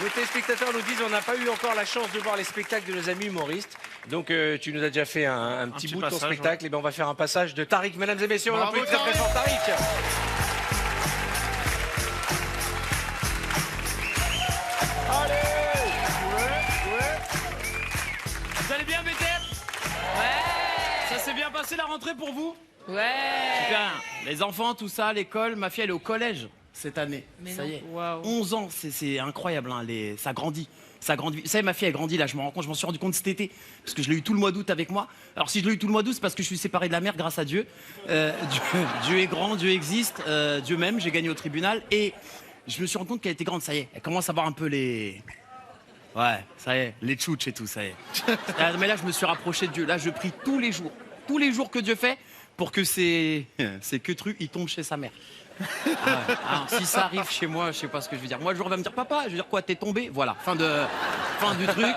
Nos téléspectateurs nous disent on n'a pas eu encore la chance de voir les spectacles de nos amis humoristes. Donc tu nous as déjà fait un petit bout de ton passage, spectacle. Et bien on va faire un passage de Tariq, mesdames et messieurs. On applaudit très très fort Tariq. Vous allez bien, BTF? Ouais. Ça s'est bien passé la rentrée pour vous? Ouais. Super. Les enfants, tout ça, l'école. Ma fille, elle est au collège cette année. Mais ça non. y est. Waouh. 11 ans, c'est incroyable. Hein, ça grandit. Ça grandit. Vous savez, ma fille, elle grandit là. Je me rends compte, je m'en suis rendu compte cet été. Parce que je l'ai eu tout le mois d'août avec moi. Alors, si je l'ai eu tout le mois d'août, c'est parce que je suis séparé de la mère grâce à Dieu. Dieu est grand, Dieu existe. Dieu m'aime. J'ai gagné au tribunal. Et je me suis rendu compte qu'elle était grande. Ça y est. Elle commence à avoir un peu les. Ouais, ça y est, les tchouches et tout, ça y est. Mais là, je me suis rapproché de Dieu. Là, je prie tous les jours que Dieu fait, pour que ces queutrues, ils tombent chez sa mère. Ah ouais. Alors, si ça arrive chez moi, je sais pas ce que je veux dire. Moi, le jour, elle va me dire, papa, je veux dire quoi, t'es tombé? Voilà, fin du truc.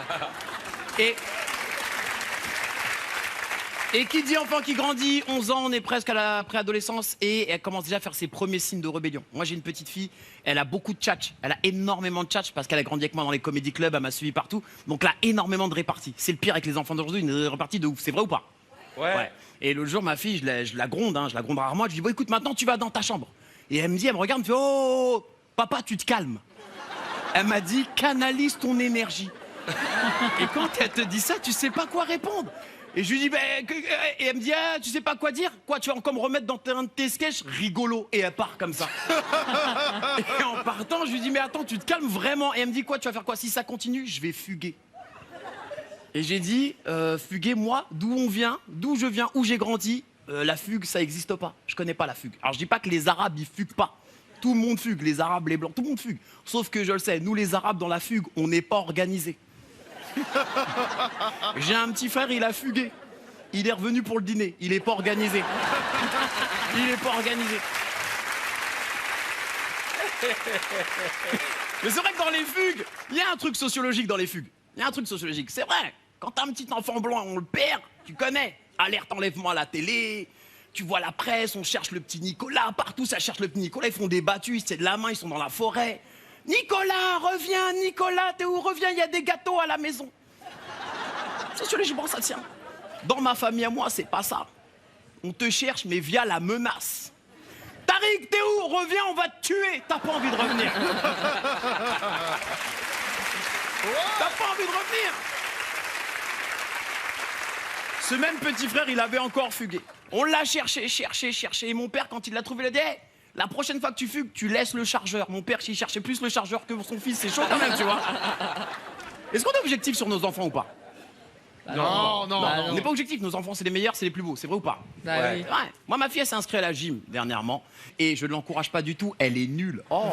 Et qui dit enfant qui grandit, 11 ans, on est presque à la préadolescence et elle commence déjà à faire ses premiers signes de rébellion. Moi, j'ai une petite fille, elle a beaucoup de tchatch. Elle a énormément de tchatch parce qu'elle a grandi avec moi dans les comédie clubs, elle m'a suivi partout. Donc là, énormément de réparties. C'est le pire avec les enfants d'aujourd'hui, une répartie de ouf. C'est vrai ou pas? Ouais. Et l'autre jour, ma fille, je la gronde, hein, je la gronde rarement. Je lui dis, bon, écoute, maintenant, tu vas dans ta chambre. Et elle me regarde, elle me fait, oh, papa, tu te calmes. Elle m'a dit, canalise ton énergie. Et quand elle te dit ça, tu sais pas quoi répondre. Et je lui dis, et elle me dit, ah, tu sais pas quoi dire? Quoi, tu vas encore me remettre dans un de tes sketchs? Rigolo. Et elle part comme ça. Et en partant, je lui dis, mais attends, tu te calmes vraiment? Et elle me dit, quoi, tu vas faire quoi? Si ça continue, je vais fuguer. Et j'ai dit, fuguer, moi, d'où on vient, d'où je viens, où j'ai grandi, la fugue, ça existe pas. Je connais pas la fugue. Alors je dis pas que les Arabes, ils fuguent pas. Tout le monde fugue, les Arabes, les Blancs, tout le monde fugue. Sauf que je le sais, nous les Arabes, dans la fugue, on n'est pas organisés. J'ai un petit frère, il a fugué. Il est revenu pour le dîner. Il est pas organisé. Il est pas organisé. Mais c'est vrai que dans les fugues, il y a un truc sociologique dans les fugues. Il y a un truc sociologique. C'est vrai. Quand t'as un petit enfant blanc, on le perd. Tu connais. Alerte enlèvement à la télé. Tu vois la presse, on cherche le petit Nicolas. Partout, ça cherche le petit Nicolas. Ils font des battues, ils se tiennent de la main, ils sont dans la forêt. Nicolas, reviens, Nicolas, t'es où? Reviens, il y a des gâteaux à la maison. Sociologiquement, ça tient. Dans ma famille à moi, c'est pas ça. On te cherche, mais via la menace. Tariq, t'es où? Reviens, on va te tuer. T'as pas envie de revenir. T'as pas envie de revenir. Ce même petit frère, il avait encore fugué. On l'a cherché. Et mon père, quand il l'a trouvé, il a dit, hey, la prochaine fois que tu fugues, tu laisses le chargeur. Mon père, s'il cherchait plus le chargeur que son fils, c'est chaud quand même, tu vois. Est-ce qu'on est objectif sur nos enfants ou pas? Non. On n'est pas objectif, nos enfants, c'est les meilleurs, c'est les plus beaux, c'est vrai ou pas? Bah oui. Ouais. Moi, ma fille, elle s'est inscrite à la gym dernièrement et je ne l'encourage pas du tout, elle est nulle. Oh,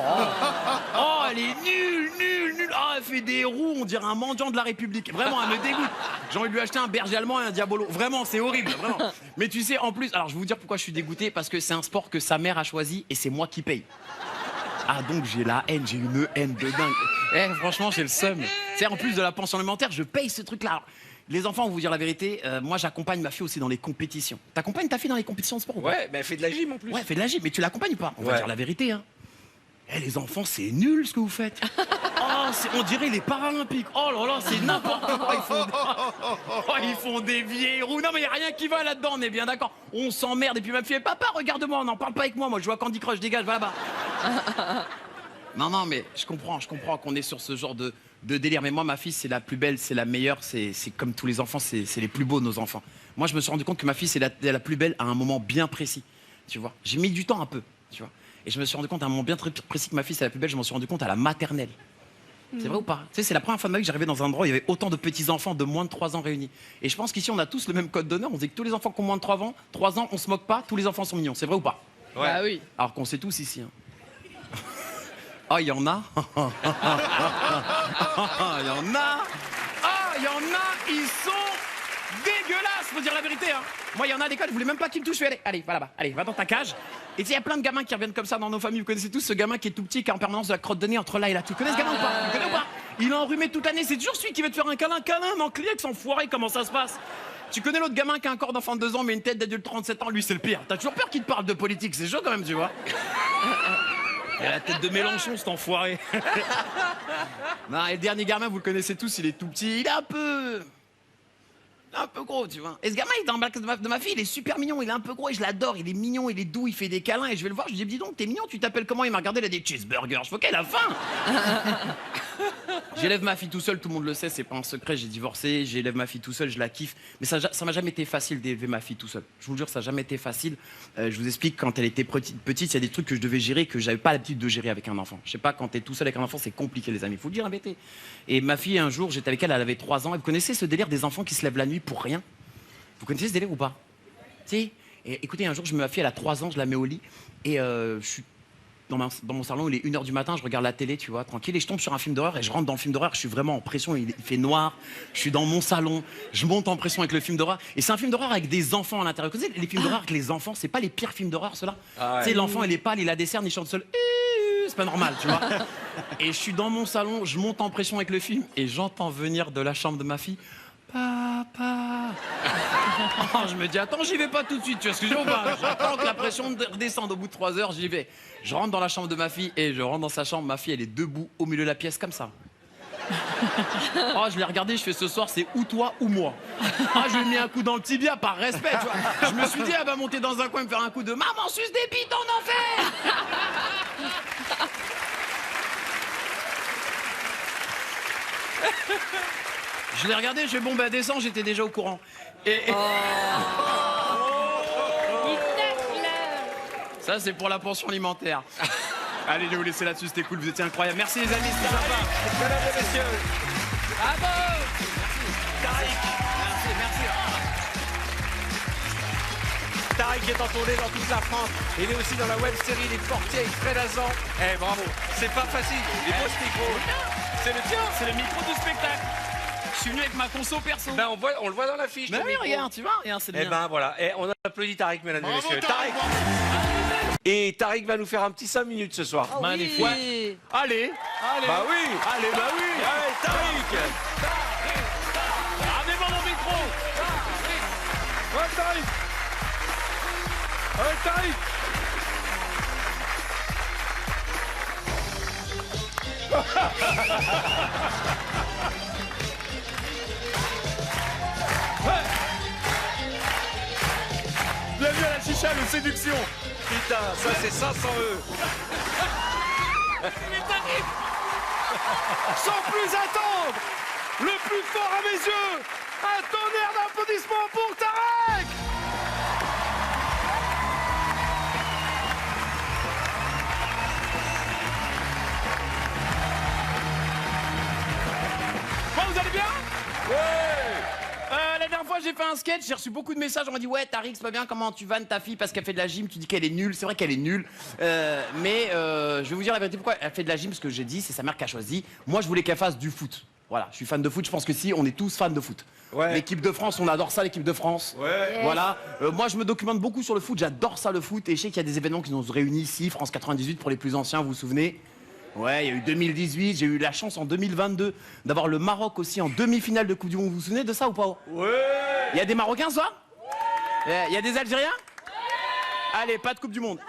elle est nulle. Oh, elle fait des roues, on dirait un mendiant de la République. Vraiment, elle me dégoûte. J'ai envie de lui acheter un berger allemand et un diabolo. Vraiment, c'est horrible, vraiment. Mais tu sais, en plus, alors je vais vous dire pourquoi je suis dégoûté, parce que c'est un sport que sa mère a choisi et c'est moi qui paye. Ah, donc j'ai la haine, j'ai une haine de dingue. Franchement, j'ai le seum. C'est en plus de la pension alimentaire, je paye ce truc-là. Alors, les enfants, on va vous dire la vérité, moi j'accompagne ma fille aussi dans les compétitions. T'accompagnes ta fille dans les compétitions de sport ou pas? Ouais, mais elle fait de la gym en plus. Ouais, elle fait de la gym, mais tu l'accompagnes ou pas? On va dire la vérité, hein. Les enfants, c'est nul ce que vous faites. On dirait les Paralympiques. Oh là là, c'est n'importe quoi. Ils font des vieilles roues. Non, mais il n'y a rien qui va là-dedans, on est bien d'accord. On s'emmerde. Et puis ma fille, papa, regarde-moi, on n'en parle pas avec moi. Moi, je joue à Candy Crush, dégage, va là-bas. Non, mais je comprends qu'on est sur ce genre de délire. Mais moi, ma fille, c'est la plus belle, c'est la meilleure. C'est comme tous les enfants, c'est les plus beaux, nos enfants. Moi, je me suis rendu compte que ma fille, c'est la plus belle à un moment bien précis. Tu vois, j'ai mis du temps un peu, tu vois. Et je me suis rendu compte à un moment bien très précis que ma fille, c'est la plus belle. Je m'en suis rendu compte à la maternelle. C'est vrai ou pas? Tu sais, c'est la première fois de ma vie que j'arrivais dans un endroit où il y avait autant de petits-enfants de moins de 3 ans réunis. Et je pense qu'ici, on a tous le même code d'honneur. On dit que tous les enfants qui ont moins de 3 ans, on se moque pas, tous les enfants sont mignons. C'est vrai ou pas? Ouais. Bah oui. Alors qu'on sait tous ici. Hein. Ah, il y en a. Il y en a. Ah, il y en a, ils sont dégueulasses, faut dire la vérité. Hein. Moi, il y en a à l'école, je voulais même pas qu'ils me touchent. Allez, va là-bas. Allez, va dans ta cage. Et il y a plein de gamins qui reviennent comme ça dans nos familles. Vous connaissez tous ce gamin qui est tout petit, qui a en permanence de la crotte de nez entre là et là. Tu connais ce gamin ou pas? Tu connais ou pas? Il est enrhumé toute l'année. C'est toujours celui qui veut te faire un câlin, non, Cliax, enfoiré, comment ça se passe? Tu connais l'autre gamin qui a un corps d'enfant de 2 ans mais une tête d'adulte de 37 ans? Lui, c'est le pire. T'as toujours peur qu'il te parle de politique, c'est chaud quand même, tu vois. Il a la tête de Mélenchon, cet enfoiré. Non, et le dernier gamin, vous le connaissez tous, il est tout petit. Il est un peu gros, tu vois. Et ce gamin, il est dans la classe de ma fille, il est super mignon, il est un peu gros et je l'adore. Il est mignon, il est doux, il fait des câlins. Et je vais le voir, je lui dis, dis donc, t'es mignon, tu t'appelles comment? Il m'a regardé, il a des cheeseburgers. Je fais, ok, il a faim. J'élève ma fille tout seul, tout le monde le sait, c'est pas un secret, j'ai divorcé, j'élève ma fille tout seul, je la kiffe. Mais ça m'a jamais été facile d'élever ma fille tout seul. Je vous jure, ça n'a jamais été facile. Je vous explique, quand elle était petite, il y a des trucs que je devais gérer que j'avais pas l'habitude de gérer avec un enfant. Je sais pas, quand t'es tout seul avec un enfant, c'est compliqué, les amis, faut le dire, embêté. Et ma fille, un jour, j'étais avec elle, elle avait 3 ans, et vous connaissez ce délire des enfants qui se lèvent la nuit pour rien? Vous connaissez ce délire ou pas? Si. Et écoutez, un jour, ma fille, elle a 3 ans, je la mets au lit, et je suis dans mon salon, il est 1h du matin, je regarde la télé, tu vois, tranquille, et je tombe sur un film d'horreur, et je rentre dans le film d'horreur, je suis vraiment en pression, il fait noir, je suis dans mon salon, je monte en pression avec le film d'horreur, et c'est un film d'horreur avec des enfants à l'intérieur. Vous savez, les films d'horreur avec les enfants, c'est pas les pires films d'horreur, ceux-là. Ah ouais. Tu sais, l'enfant, il est pâle, il a des cernes, il chante seul, c'est pas normal, tu vois. Et je suis dans mon salon, je monte en pression avec le film, et j'entends venir de la chambre de ma fille, papa. Oh, je me dis, attends, j'y vais pas tout de suite, tu vois ce que je veux pas. J'attends que la pression redescende. Au bout de 3 heures, j'y vais. Je rentre dans la chambre de ma fille et je rentre dans sa chambre. Ma fille, elle est debout au milieu de la pièce, comme ça. Oh, je l'ai regardé, je fais, ce soir, c'est ou toi ou moi. Ah, je lui ai mis un coup dans le tibia par respect, tu vois. Je me suis dit, elle va monter dans un coin et me faire un coup de maman, suce des bites en enfer. Je l'ai regardé, je fais, bon, bah, descends, j'étais déjà au courant. Et... Ça, c'est pour la pension alimentaire. Allez, je vais vous laisser là-dessus, c'était cool, vous étiez incroyables. Merci les amis, c'était sympa. Mesdames et messieurs. Bravo. Tariq. Merci. Tariq est en tournée dans toute la France. Il est aussi dans la web série Les Portiers avec Fred Azan. Eh, bravo. C'est pas facile. Les beaux micros. C'est le tien. C'est le micro du spectacle. Je suis venu avec ma conso perso. Ben, on le voit dans l'affiche. Ben ton oui, micro. regarde, tu vois, regarde, c'est le Eh mien. ben voilà, et on applaudit Tariq, mesdames et messieurs. Tariq. Et Tariq va nous faire un petit 5 minutes ce soir. Ah Magnifique. oui. Allez. Bah oui. Allez, bah oui. Allez, Tariq. Ramenez-moi mon micro. Ouais, Tariq. Ouais, Tariq. Bienvenue à la chicha, le séduction. Putain, ça c'est 500 E. Sans plus attendre, le plus fort à mes yeux, un tonnerre d'applaudissements pour Tariq. Bon, vous allez bien? La dernière fois, j'ai fait un sketch, j'ai reçu beaucoup de messages, on m'a dit, ouais, Tariq, c'est pas bien, comment tu vannes ta fille parce qu'elle fait de la gym, tu dis qu'elle est nulle, c'est vrai qu'elle est nulle, mais je vais vous dire la vérité, pourquoi elle fait de la gym, ce que j'ai dit, c'est sa mère qui a choisi. Moi, je voulais qu'elle fasse du foot. Voilà, je suis fan de foot, je pense que si, on est tous fans de foot. Ouais. L'équipe de France, on adore ça, l'équipe de France. Ouais. Voilà, moi je me documente beaucoup sur le foot, j'adore ça le foot, et je sais qu'il y a des événements qui nous réunissent ici, France 98 pour les plus anciens, vous vous souvenez? Ouais, il y a eu 2018, j'ai eu la chance en 2022 d'avoir le Maroc aussi en demi-finale de Coupe du Monde, vous vous souvenez de ça ou pas? Ouais. Il y a des Marocains, ça? Il y a des Algériens? Allez, pas de Coupe du Monde.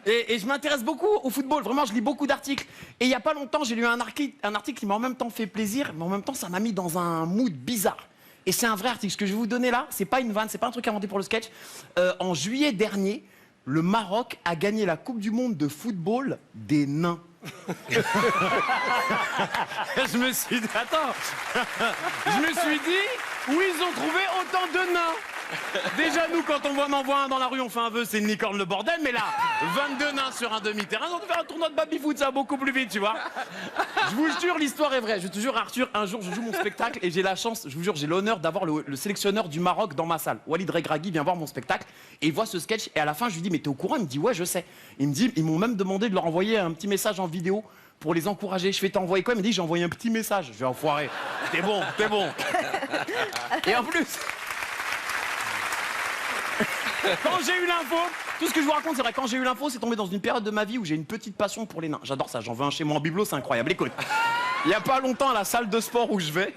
Et je m'intéresse beaucoup au football, vraiment, je lis beaucoup d'articles. Et il n'y a pas longtemps, j'ai lu un article qui m'a en même temps fait plaisir, mais en même temps, ça m'a mis dans un mood bizarre. Et c'est un vrai article. Ce que je vais vous donner là, c'est pas une vanne, c'est pas un truc inventé pour le sketch. En juillet dernier, le Maroc a gagné la Coupe du Monde de football des nains. Je me suis dit, attends, je me suis dit, où ils ont trouvé autant de nains? Déjà, nous, quand on en envoie un dans la rue, on fait un vœu, c'est une licorne le bordel, mais là, 22 nains sur un demi-terrain, on peut faire un tournoi de baby-foot, ça va beaucoup plus vite, tu vois. Je vous jure, l'histoire est vraie. Je te jure, Arthur, un jour, je joue mon spectacle et j'ai la chance, je vous jure, j'ai l'honneur d'avoir le sélectionneur du Maroc dans ma salle. Walid Regragui vient voir mon spectacle et il voit ce sketch et à la fin, je lui dis, mais t'es au courant? Il me dit, ouais, je sais. Il me dit, ils m'ont même demandé de leur envoyer un petit message en vidéo pour les encourager. Je fais, t'as envoyé quoi? Il me dit, j'ai envoyé un petit message. Je vais enfoirer. T'es bon, t'es bon. Et en plus... Quand j'ai eu l'info, tout ce que je vous raconte, c'est vrai, quand j'ai eu l'info, c'est tombé dans une période de ma vie où j'ai une petite passion pour les nains. J'adore ça, j'en veux un chez moi en bibelot, c'est incroyable. Écoute, il y a pas longtemps à la salle de sport où je vais,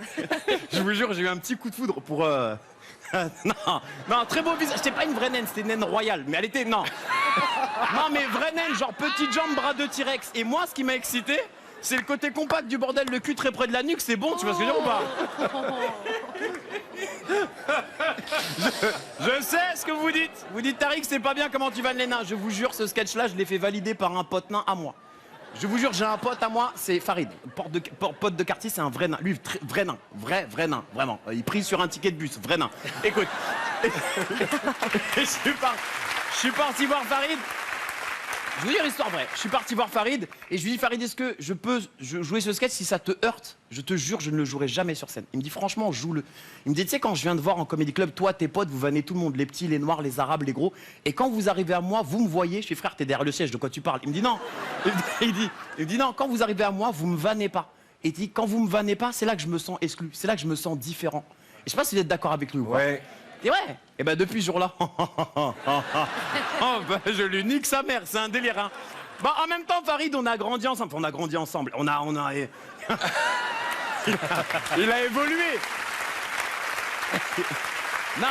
je vous jure, j'ai eu un petit coup de foudre pour... non, très beau visage. C'était pas une vraie naine, c'était une naine royale, mais elle était... Non. Non, mais vrai naine, genre petite jambe, bras de T-Rex. Et moi, ce qui m'a excité, c'est le côté compact du bordel, le cul très près de la nuque, c'est bon, tu vois ce que je veux dire ou pas? Je sais ce que vous dites. Vous dites, Tariq, c'est pas bien comment tu vannes les nains. Je vous jure, ce sketch-là, je l'ai fait valider par un pote nain à moi. Je vous jure, j'ai un pote à moi, c'est Farid. Pote de quartier, c'est un vrai nain. Lui, vrai nain. Vrai nain, vraiment. Il prie sur un ticket de bus, vrai nain. Écoute. Je suis parti voir Farid. Je vous dire l'histoire vraie. Je suis parti voir Farid et je lui dis, Farid, est-ce que je peux jouer ce sketch? Si ça te heurte, je te jure, je ne le jouerai jamais sur scène. Il me dit, franchement, joue-le. Il me dit, tu sais, quand je viens de voir en comédie club, toi, tes potes, vous vannez tout le monde, les petits, les noirs, les arabes, les gros. Et quand vous arrivez à moi, vous me voyez. Je suis frère, t'es derrière le siège, de quoi tu parles? Il me dit, non. Il me dit, non, quand vous arrivez à moi, vous me vannez pas. Et il dit, quand vous me vannez pas, c'est là que je me sens exclu. C'est là que je me sens différent. Et je sais pas si vous êtes d'accord avec lui ou pas. Ouais. Et ouais. Et ben depuis ce jour-là, je lui nique sa mère, c'est un délire. Hein. Bah, en même temps, Farid, on a grandi ensemble. On a grandi ensemble. Il a évolué. Non.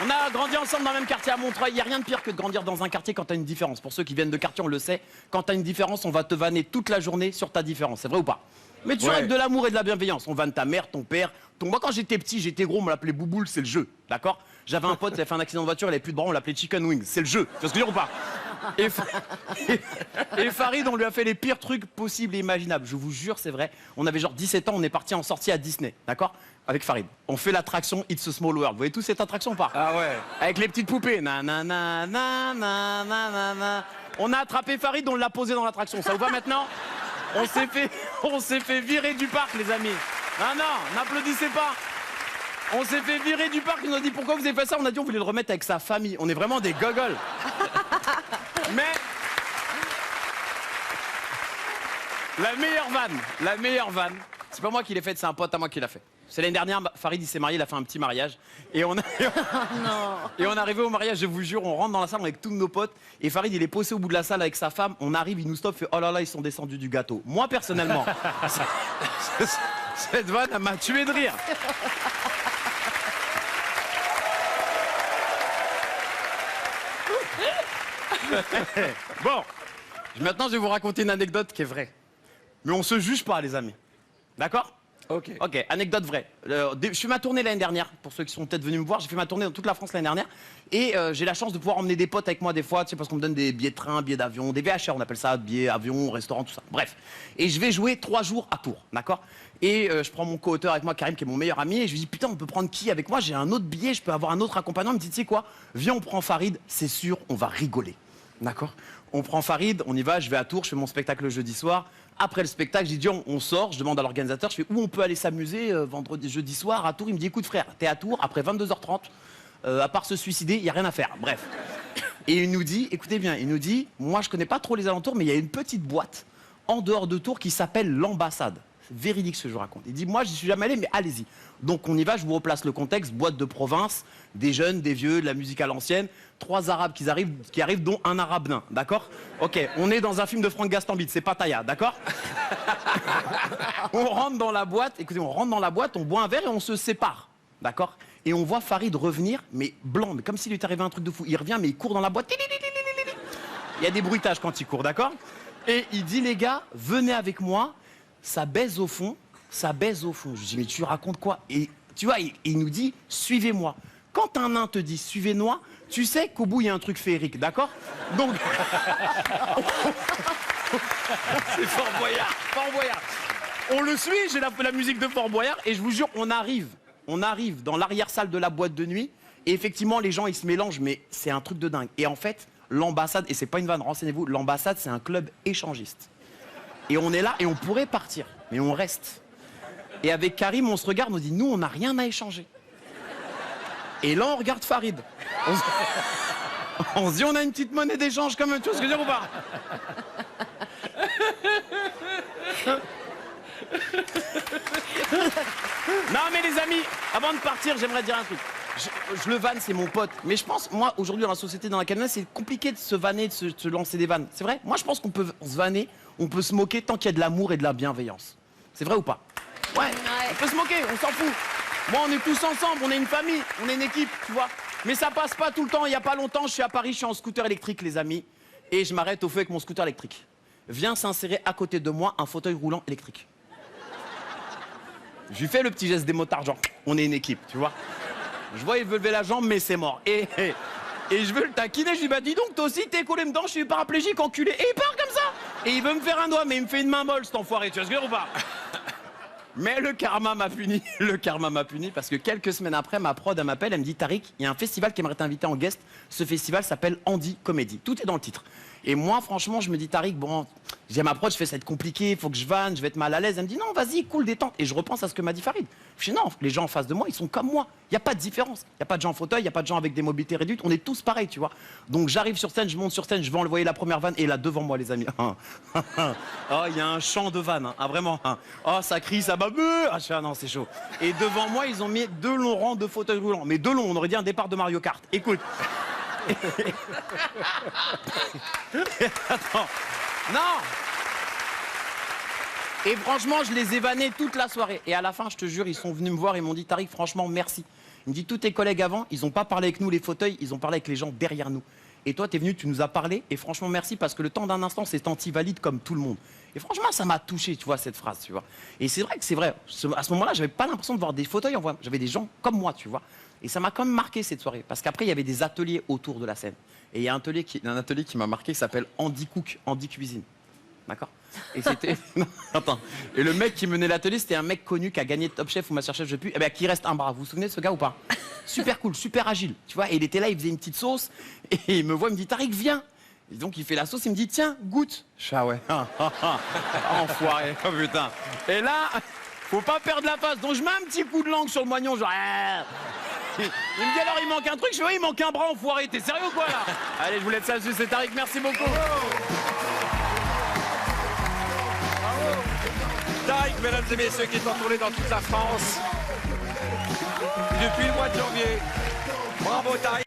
On a grandi ensemble dans le même quartier à Montreuil. Il n'y a rien de pire que de grandir dans un quartier quand tu as une différence. Pour ceux qui viennent de quartier, on le sait. Quand tu as une différence, on va te vanner toute la journée sur ta différence. C'est vrai ou pas? Mais tu avec de l'amour et de la bienveillance. On vanne ta mère, ton père. Moi, quand j'étais petit, j'étais gros, on m'appelait Bouboule, c'est le jeu. D'accord? J'avais un pote, il a fait un accident de voiture, il avait plus de bras, on l'appelait Chicken Wing. C'est le jeu. Tu vois ce que je veux dire ou pas? Et Farid, on lui a fait les pires trucs possibles et imaginables. Je vous jure, c'est vrai. On avait genre 17 ans, on est parti en sortie à Disney. D'accord? Avec Farid. On fait l'attraction It's a Small World. Vous voyez tous cette attraction ou pas? Ah ouais. Avec les petites poupées. Nanana, nanana, nanana. On a attrapé Farid, on l'a posé dans l'attraction. Ça vous va maintenant? On s'est fait virer du parc, les amis. Non, n'applaudissez pas. On s'est fait virer du parc, ils nous ont dit pourquoi vous avez fait ça? On a dit on voulait le remettre avec sa famille. On est vraiment des gogoles. Mais la meilleure vanne, c'est pas moi qui l'ai faite, c'est un pote à moi qui l'a fait. C'est l'année dernière, Farid il s'est marié, il a fait un petit mariage. Et on est arrivé au mariage, je vous jure, on rentre dans la salle avec tous nos potes. Et Farid il est posé au bout de la salle avec sa femme. On arrive, il nous stoppe, fait oh là là, ils sont descendus du gâteau. Moi personnellement, cette vanne elle m'a tué de rire. Bon, maintenant je vais vous raconter une anecdote qui est vraie. Mais on se juge pas, les amis. D'accord? Ok. Ok, anecdote vraie. Je fais ma tournée l'année dernière, pour ceux qui sont peut-être venus me voir, j'ai fait ma tournée dans toute la France l'année dernière. Et j'ai la chance de pouvoir emmener des potes avec moi des fois, tu sais, parce qu'on me donne des billets de train, billets d'avion, des VHR, on appelle ça, billets, avion, restaurant, tout ça. Bref. Et je vais jouer 3 jours à Tours, d'accord? Et je prends mon co-auteur avec moi, Karim, qui est mon meilleur ami, et je lui dis, putain, on peut prendre qui avec moi? J'ai un autre billet, je peux avoir un autre accompagnant. Il me dit, tu sais quoi? Viens, on prend Farid, c'est sûr, on va rigoler. D'accord? On prend Farid, on y va, je vais à Tours, je fais mon spectacle le jeudi soir. Après le spectacle, j'ai dit on sort, je demande à l'organisateur, je fais où on peut aller s'amuser vendredi, jeudi soir à Tours. Il me dit écoute frère, t'es à Tours, après 22h30, à part se suicider, il n'y a rien à faire. Bref. Et il nous dit, écoutez bien, il nous dit, moi je connais pas trop les alentours, mais il y a une petite boîte en dehors de Tours qui s'appelle l'Ambassade. C'est véridique ce que je vous raconte. Il dit moi j'y suis jamais allé, mais allez-y. Donc on y va, je vous replace le contexte, boîte de province, des jeunes, des vieux, de la musique à l'ancienne, 3 arabes qui arrivent, dont un arabe nain, d'accord? Ok, on est dans un film de Franck Gastambide, c'est Pattaya, d'accord? On rentre dans la boîte, écoutez, on rentre dans la boîte, on boit un verre et on se sépare, d'accord? Et on voit Farid revenir, mais blanc, mais comme s'il lui était arrivé un truc de fou. Il revient, mais il court dans la boîte. Il y a des bruitages quand il court, d'accord? Et il dit les gars, venez avec moi, ça baise au fond, ça baise au fond. Je dis mais tu racontes quoi? Et tu vois, il nous dit suivez-moi. Quand un nain te dit suivez-moi, tu sais qu'au bout il y a un truc féerique, d'accord? Donc c'est Fort Boyard, Fort Boyard. On le suit, j'ai la musique de Fort Boyard et je vous jure, on arrive dans l'arrière-salle de la boîte de nuit et effectivement les gens ils se mélangent, mais c'est un truc de dingue. Et en fait, l'ambassade, et c'est pas une vanne, renseignez-vous, l'ambassade c'est un club échangiste. Et on est là et on pourrait partir, mais on reste. Et avec Karim, on se regarde, on dit nous on n'a rien à échanger. Et là, on regarde Farid. On se dit, on a une petite monnaie d'échange quand même, tu vois ce que je veux dire ou pas? Non, mais les amis, avant de partir, j'aimerais dire un truc. Je le vanne, c'est mon pote. Mais je pense, moi, aujourd'hui, dans la société dans laquelle on est, c'est compliqué de se vanner, de se lancer des vannes. C'est vrai? Moi, je pense qu'on peut se vanner, on peut se moquer tant qu'il y a de l'amour et de la bienveillance. C'est vrai ou pas? Ouais, on peut se moquer, on s'en fout. Moi, on est tous ensemble, on est une famille, on est une équipe, tu vois. Mais ça passe pas tout le temps. Il y a pas longtemps, je suis à Paris, je suis en scooter électrique, les amis. Et je m'arrête au feu avec mon scooter électrique. Vient s'insérer à côté de moi un fauteuil roulant électrique. Je lui fais le petit geste des motards, genre, on est une équipe, tu vois. Je vois, il veut lever la jambe, mais c'est mort. Et je veux le taquiner, je lui dis, bah dis donc, toi aussi, t'es collé dedans, je suis paraplégique, enculé. Et il part comme ça. Et il veut me faire un doigt, mais il me fait une main molle, cet enfoiré, tu vois ce que je veux dire ou pas? Mais le karma m'a puni, parce que quelques semaines après, ma prod, elle m'appelle, elle me dit, Tariq, il y a un festival qui aimerait t'inviter en guest. Ce festival s'appelle Andy Comedy. Tout est dans le titre. Et moi, franchement, je me dis, Tariq, bon, j'ai ma prod, je fais ça va être compliqué, il faut que je vanne, je vais être mal à l'aise. Elle me dit, non, vas-y, cool, détente. Et je repense à ce que m'a dit Farid. Je dis, non, les gens en face de moi, ils sont comme moi. Il n'y a pas de différence. Il n'y a pas de gens en fauteuil, il n'y a pas de gens avec des mobilités réduites. On est tous pareils, tu vois. Donc j'arrive sur scène, je monte sur scène, je vais envoyer la première vanne. Et là, devant moi, les amis, oh, il y a un chant de vanne, hein, vraiment. Oh, ça crie, ça bat. Ah, non, c'est chaud. Et devant moi, ils ont mis 2 longs rangs de fauteuils roulants. Mais 2 longs, on aurait dit un départ de Mario Kart. Écoute. Attends. Non. Et franchement, je les ai vannés toute la soirée. Et à la fin, je te jure, ils sont venus me voir, ils m'ont dit, Tariq, franchement, merci. Il me dit, tous tes collègues avant, ils n'ont pas parlé avec nous, les fauteuils, ils ont parlé avec les gens derrière nous. Et toi, t'es venu, tu nous as parlé, et franchement, merci, parce que le temps d'un instant, c'est anti-valide comme tout le monde. Et franchement, ça m'a touché, tu vois, cette phrase, tu vois. Et c'est vrai que c'est vrai. À ce moment-là, j'avais pas l'impression de voir des fauteuils en voie. J'avais des gens comme moi, tu vois. Et ça m'a quand même marqué cette soirée. Parce qu'après, il y avait des ateliers autour de la scène. Et il y a un atelier qui m'a marqué qui s'appelle Andy Cook, Andy Cuisine. D'accord. Et c'était. Non, attends. Et le mec qui menait l'atelier, c'était un mec connu qui a gagné Top Chef ou Masterchef, je sais plus. Et bien, qui reste un bras. Vous vous souvenez de ce gars ou pas? Super cool, super agile. Tu vois, et il était là, il faisait une petite sauce. Et il me voit, il me dit, Tariq, viens. Et donc, il fait la sauce, il me dit, tiens, goûte. Ah ouais. Enfoiré. Oh putain. Et là, faut pas perdre la face. Donc, je mets un petit coup de langue sur le moignon, genre. Il me dit alors il manque un truc, je fais oui il manque un bras enfoiré, t'es sérieux ou quoi là? Allez je vous laisse ça dessus, c'est Tariq, merci beaucoup. Tariq, mesdames et messieurs, qui est en tournée dans toute la France depuis le mois de janvier. Bravo Tariq.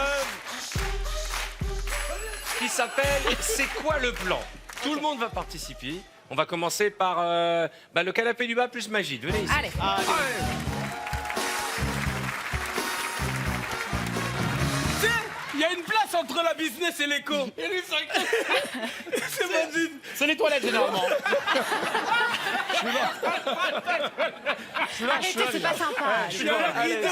Qui s'appelle C'est quoi le plan? Tout le monde va participer. On va commencer par le canapé du bas plus Magid. Venez ici. Allez. Il y a une place entre la business et l'éco. Et lui, c'est Magid. C'est les toilettes généralement. Arrêtez, c'est pas sympa. Allez,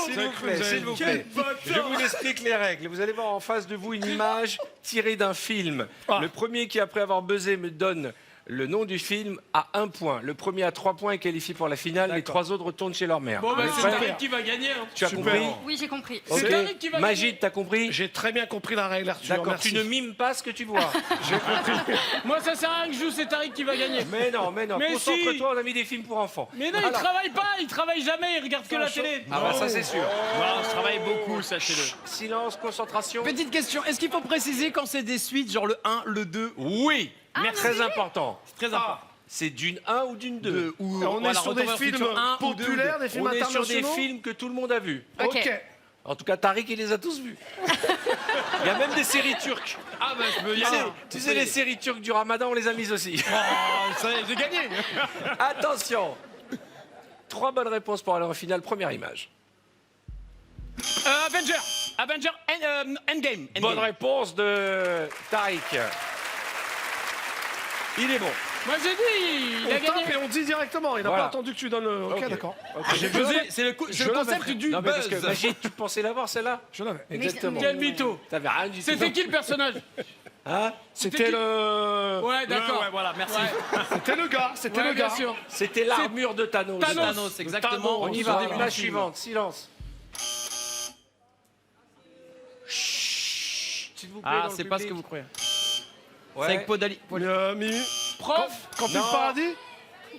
s'il vous plaît. Je vous explique les règles. Vous allez voir en face de vous une image tirée d'un film. Le premier qui, après avoir buzzé, me donne le nom du film a 1 point. Le premier a 3 points est qualifié pour la finale. Les 3 autres retournent chez leur mère. Bon, bah, c'est Prêt? Tariq qui va gagner. Hein. Tu as compris? Oui, j'ai compris. Ok. C'est Tariq qui va gagner. Magid, t'as compris? J'ai très bien compris la règle, Arthur. D'accord, merci. tu ne mimes pas ce que tu vois. Moi, ça sert à rien que je joue, c'est Tariq qui va gagner. Mais non. Mais Concentre-toi, on a mis des films pour enfants. Mais non, il travaille pas, il travaille jamais, il regarde que la télé. Ah bah ça c'est sûr. Non, je travaille beaucoup, sachez-le. Silence, concentration. Petite question, est-ce qu'il faut préciser quand c'est des suites, genre le 1, le 2? Oui, mais très important. Très important. C'est d'une 1 ou d'une 2. Ou On est sur des films populaires, des films On est sur des internationaux. films que tout le monde a vus. Ok. En tout cas, Tariq, il les a tous vus. Il y a même des séries turques. Ah bah je veux y Tu sais, aller. tu sais, les séries turques du Ramadan, on les a mises aussi. Oh, ça y est, j'ai gagné. Attention. 3 bonnes réponses pour aller en finale. Première image. Avenger Endgame. Bonne réponse de Tariq. Il est bon. Moi, j'ai dit, il a On tape gagné. et on dit directement. Il n'a Voilà. pas attendu que tu donnes le... Ok, Ok. d'accord. C'est le Je l'avais concept pris. du Non, mais parce que buzz. Magid, tu pensais l'avoir celle-là? Je l'avais. Exactement. Quel mytho. T'avais rien du tout. C'était qui le personnage? Hein? C'était le... Ouais, d'accord. Ouais, voilà, merci. C'était le gars. C'était Ouais, le bien gars. sûr. C'était l'armure de Thanos. Thanos, exactement. On y va, image suivante, silence. Chut, s'il vous plaît, Ah, dans le c'est pas ce que public. vous croyez. Ouais. C'est avec Podali. Mimi. Prof. Campus Non. Paradis.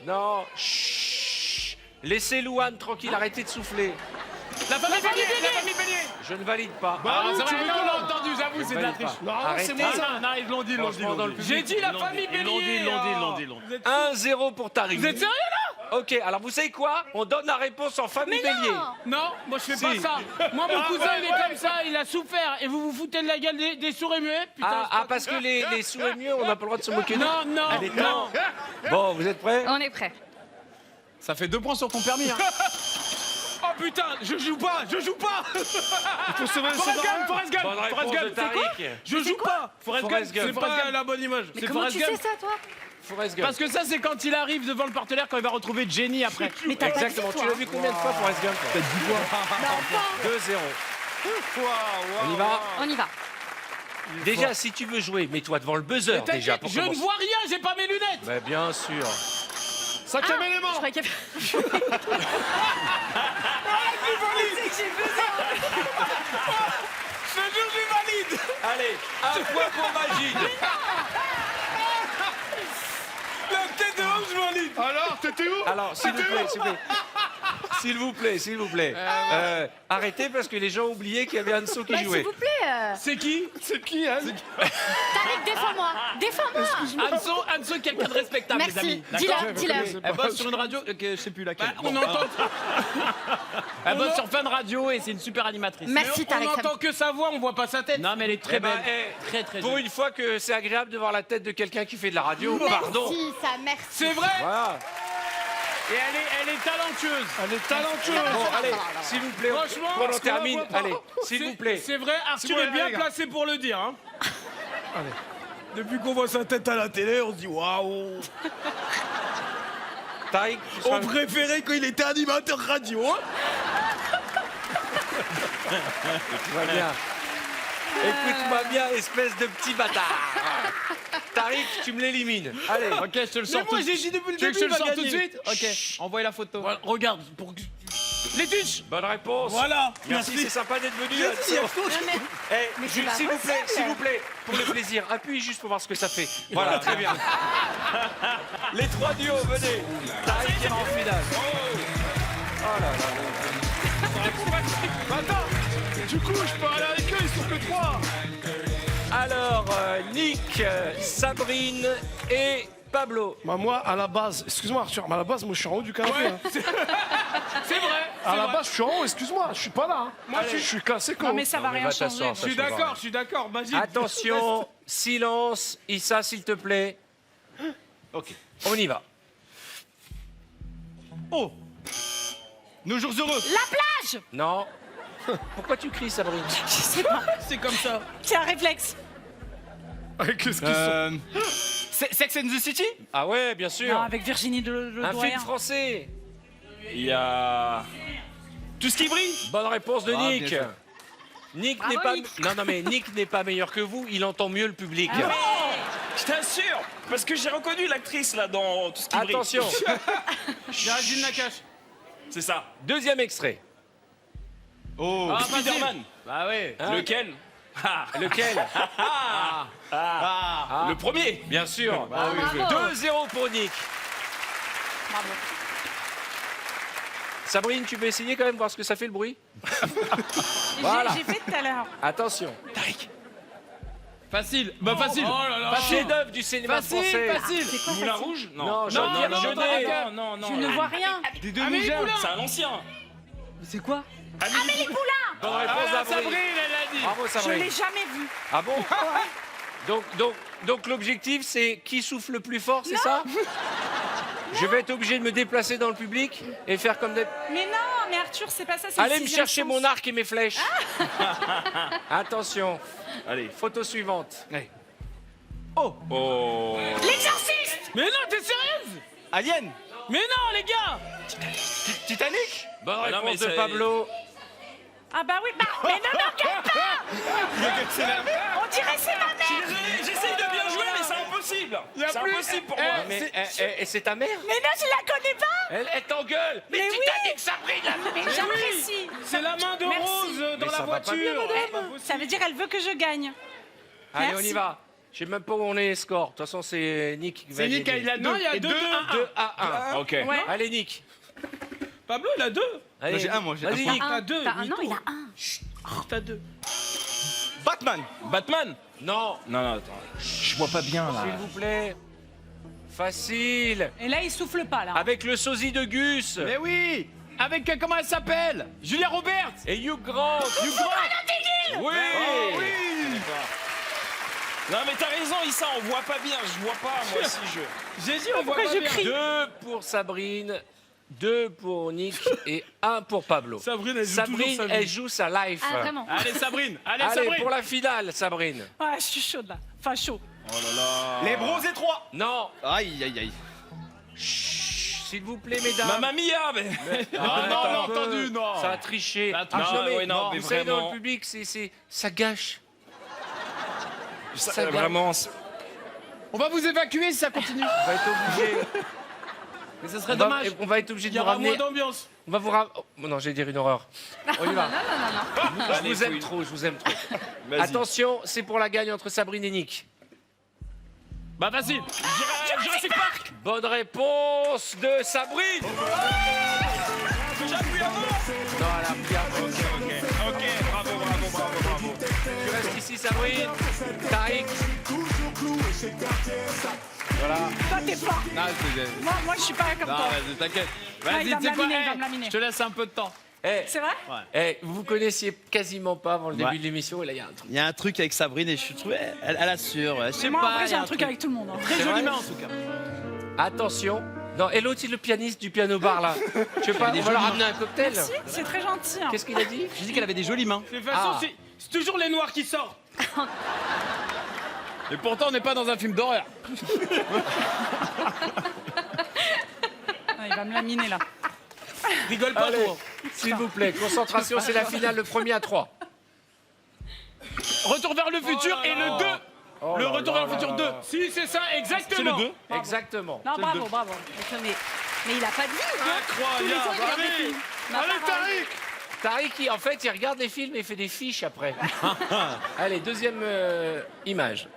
Non, chut. Laissez Louane tranquille, arrêtez de souffler. La famille Bélier. La famille Bélier. Je ne valide pas. Ah, oui, c'est tu vrai, rigoles, on l'a là. entendu, j'avoue, c'est de la triche. Non, Arrêtez. c'est moi ça. Non, ils l'ont dit, Franchement, dans le public. J'ai dit la famille Bélier. Ils l'ont dit. Vous êtes- 1-0 pour Tariq. Vous êtes sérieux là? Ok, alors vous savez quoi? On donne la réponse en famille Bélier. Non, moi je fais Si. pas ça. Moi mon cousin il est comme ça, il a souffert et vous vous foutez de la gueule des sourds et muets. Putain, c'est pas Parce que les sourds et mieux, on n'a pas le droit de se moquer d'eux. Non, non. Bon, vous êtes prêts? On est prêts. Ça fait 2 points sur ton permis. Hein. Oh Oh putain, je joue pas. Il faut sauver le Forrest César. Gump, Forrest Gump, Bonne Forrest réponse de Gump, c'est quoi? Tariq. Je joue pas. Forrest Forrest Gump, Gump. c'est pas la bonne image. Mais C'est comment Forrest tu sais Gump. ça, toi? Forrest Gump. Parce que ça, c'est quand il arrive devant le partenaire, quand il va retrouver Jenny après. Mais t'as pas dit, Exactement. toi. Tu l'as vu combien de fois, Forrest Gump? Mais enfin, 2-0. On y va. on y va. Déjà, si tu veux jouer, mets-toi devant le buzzer déjà. T'inquiète, Pour je ne commencer. vois rien, j'ai pas mes lunettes. Bah, bien sûr. 5e élément. Je croyais qu'il y avait... C'est que j'ai besoin. Ce jeu, je valide. Allez, un point pour Magid. La tête de homme, je valide. Alors, t'étais où? Alors, s'il vous plaît, s'il vous plaît. S'il vous plaît. Arrêtez parce que les gens ont oublié qu'il y avait Anso qui Bah, jouait. s'il vous plaît. C'est qui? C'est qui, hein? Tariq, défends-moi. Défends-moi. Anso, quelqu'un de respectable, les Merci. amis. Dis-le, dis-le. Elle bosse sur une radio, je sais plus laquelle. On entend, Elle bosse sur Fun Radio et c'est une super animatrice. Merci, on Tariq. entend que sa voix, on voit pas sa tête. Non, mais elle est très Eh ben, belle. Très, très Pour jolie. une fois que c'est agréable de voir la tête de quelqu'un qui fait de la radio, pardon. Merci, ça, merci. C'est vrai. Voilà. Et elle est talentueuse. Elle est talentueuse. Bon, allez, s'il vous plaît, Franchement, on en parce qu'on la termine. voit pas. Allez, s'il vous plaît. C'est vrai, Arthur bon, est bien les gars. placé pour le dire. Hein. Depuis qu'on voit sa tête à la télé, on se dit waouh. Tariq, tu seras- On préférait quand il était animateur radio. Hein. Tout va bien. Écoute-moi bien, espèce de petit bâtard. Tariq, tu me l'élimines. Allez. Ok, je te le Mais sors tout moi de j'ai suite. dit depuis le Tu veux début, que je il te le va sorte tout de gagner. suite Ok, envoie la photo. Voilà, regarde, les tuches. Bonne réponse. Voilà. Merci, c'est sympa d'être venu. Anso. Eh, Mais c'est pas s'il vous plaît, possible. s'il vous plaît, pour le plaisir, appuie juste pour voir ce que ça fait. Voilà, très bien. Les trois duos, venez. Tariq est en finale. Oh là là. Attends. Du coup, je peux aller avec eux, ils sont que 3. Alors, Nick, Sabrine et Pablo. Bah, moi, à la base, excuse-moi, Arthur, mais à la base, moi, je suis en haut du canapé. hein. C'est vrai. À la base, je suis en haut, excuse-moi, je suis pas là. hein. Moi, je suis cassé comme. Non mais ça va rien changer. Je suis d'accord, Magid. Attention, silence. Issa, s'il te plaît. Ok, on y va. Oh Nos jours heureux. La plage. Non. Pourquoi tu cries, Sabrine? Je sais pas. C'est comme ça. C'est un réflexe. Qu'est-ce qu'ils sont? Sex and the City. Ah ouais, bien sûr. Non, avec Virginie Un Ledoyen. film français. Il y a... Tout ce qui brille. Bonne réponse de Ah, bien Nick. joué. Nick Bravo, n'est pas. Nick. Non, mais Nick n'est pas meilleur que vous. Il entend mieux le public. Je t'assure, parce que j'ai reconnu l'actrice là dans tout ce qui brille. Attention. Géraldine Nakache. C'est ça. Deuxième extrait. Oh. Ah, Spider-Man. Bah ouais. Hein Lequel Lequel? Le premier. Bien sûr. Bravo. 2-0 pour Nick. Bravo. Sabrine, tu peux essayer quand même voir ce que ça fait le bruit? J'ai Voilà. j'ai fait tout à l'heure. Attention. Facile. Bah facile. Oh là là. Chef-d'œuvre du cinéma français. Facile. C'est quoi Moulin ça? Rouge Non, Non, Jeannet. non, Jeannet. non, non. Je ne vois rien. Des deux Amélie mougins. Poulain. C'est un ancien. C'est quoi? Amélie Poulain. Bonne réponse Ah, Sabrine. Sabrine, elle l'a dit. Bravo Je Sabrine. l'ai jamais vu. Ah bon? Donc l'objectif c'est qui souffle le plus fort, c'est ça? Je vais être obligé de me déplacer dans le public et faire comme des... Mais non, mais Arthur, c'est pas ça. c'est Allez le me sixième chercher sens. mon arc et mes flèches. Attention. Allez. Photo suivante. Oh. L'exorciste. Mais non, t'es sérieuse? Alien. Mais non, les gars. Titanic. Bonne Ah non, réponse mais de c'est- Pablo. Ah bah oui, bah, mais non, non, regarde pas. On dirait c'est ma Je suis mère. désolé, j'essaye de bien jouer, mais c'est impossible. C'est impossible pour moi. Mais et c'est ta mère? Mais non, je la connais pas. Elle t'engueule. Mais Mais Titanic, Sabrine là. Mais j'apprécie. C'est la main de Merci. Rose dans Mais ça la va pas bien, voiture. Ça veut dire elle veut que je gagne. Allez, on Merci. y va. Je sais même pas où on est les scores. De toute façon, c'est Nick qui va C'est Nick, gagner. il a deux. Non, il y a Et 2 2 à 1. Ok. Ouais. Allez, Nick. Pablo, il a 2. Allez, j'ai un, moi, j'ai Vas-y, un. Nick. T'as 2. T'as un an, il a un. T'as 2. Batman. Batman. Non, Non, non, attends. Je vois pas bien là. s'il vous plaît. Facile. Et là, il souffle pas là. Avec le sosie de Gus. Mais oui. Avec comment elle s'appelle? Julia Roberts. Et Hugh Grant. Hugh Grant. Oui. Non, mais t'as raison, Issa, on voit pas bien. Je vois pas, moi aussi, je. J'ai dit, on voit Pourquoi pas je bien. crie? 2 pour Sabrine. 2 pour Nick et 1 pour Pablo. Sabrine, elle joue toujours Sabrine, sa vie. elle joue sa life. Ah, vraiment. Allez, Sabrine. Allez, Allez, Sabrine. pour la finale, Sabrine. Ouais, je suis chaude là. Enfin, chaud. Les bros et 3. Non, Aïe, aïe, aïe. s'il vous plaît, mesdames. Mamma mia, mais. Arrête non, un non, peu. entendu, non. Ça a triché. Ça a triché. Non, mais, ouais, non, mais vous savez, dans vraiment. le public, ça gâche. Ça gâche. Vraiment. On va vous évacuer si ça continue. On va être obligé. Mais ce serait On va, dommage. on va être obligé Il de y vous aura ramener. moins d'ambiance. On va vous ramener. Oh, non, j'allais dire une horreur. On y va. Je Allez, vous aime fouille. trop, je vous aime trop. Vas-y. Attention, c'est pour la gagne entre Sabrine et Nick. Bah, facile. Jurassic Park. Bonne réponse de Sabrine. J'appuie avant. Non, elle a bien fait. Ok, bravo. Tu restes ici, Sabrine. Tariq. Toi, t'es fort. Non, Moi, je suis pas comme toi. vas-y, t'inquiète. Ah, il Vas-y, va tu me sais quoi laminer, il va me laminer. je te laisse un peu de temps. Eh, C'est vrai? vous vous connaissiez quasiment pas avant le début Ouais. de l'émission et là, il y a un truc. Il y a un truc avec Sabrine et je trouve elle assure. Ouais. Je sais Moi, pas. en vrai, il y j'ai a un truc avec tout le monde. hein. Très C'est joliment vrai en tout cas. Attention. Non, et l'autre, c'est le pianiste du piano bar là. Je sais pas, on va leur ramener un cocktail. Merci, c'est très gentil. hein. Qu'est-ce qu'il a dit? J'ai dit qu'elle avait des jolies mains. De toute façon, Ah. c'est toujours les noirs qui sortent. Et pourtant, on n'est pas dans un film d'horreur. Ah, il va me laminer là. Rigole pas Allez, trop. s'il vous plaît, concentration, c'est la finale, le premier à 3. Retour vers le futur et le 2. Oh Le là retour là vers le là futur là 2. là. Si, c'est ça, exactement. C'est le 2. Exactement. Non, bravo, bravo. Mais il a pas dit. Tous les jours, il regarde des films. Ma Allez, parole. Tariq. Tariq, en fait, il regarde les films et fait des fiches après. Allez, deuxième image.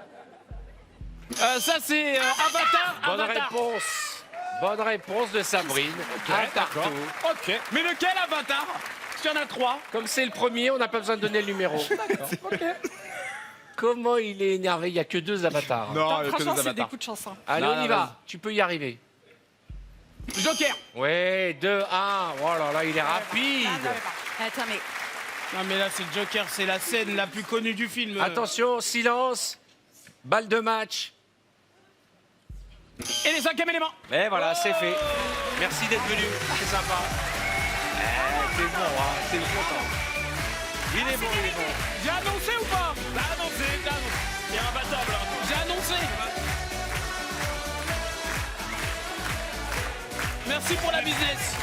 Ça, c'est Avatar. Bonne Avatar. réponse. Bonne réponse de Sabrine. Un partout. Ok. Mais lequel Avatar? Parce qu'il y en a 3. Comme c'est le premier, on n'a pas besoin de donner le numéro. Comment il est énervé, il n'y a que 2 avatars. Non, Attends, franchement, c'est des coups de chance. hein. Allez, Non, on y non, va. Tu peux y arriver. Joker. Ouais, 2, 1. Oh là là, il est rapide. Attends, mais Non, mais là, c'est le Joker, c'est la scène la plus connue du film. Attention, silence. Balle de match. Et les 5e éléments. Et voilà, c'est fait. Merci d'être venu. C'est sympa. C'est bon, hein. C'est content. Il est bon, il est bon. J'ai annoncé ou pas? T'as annoncé. C'est imbattable. Hein. J'ai annoncé. Merci pour la business.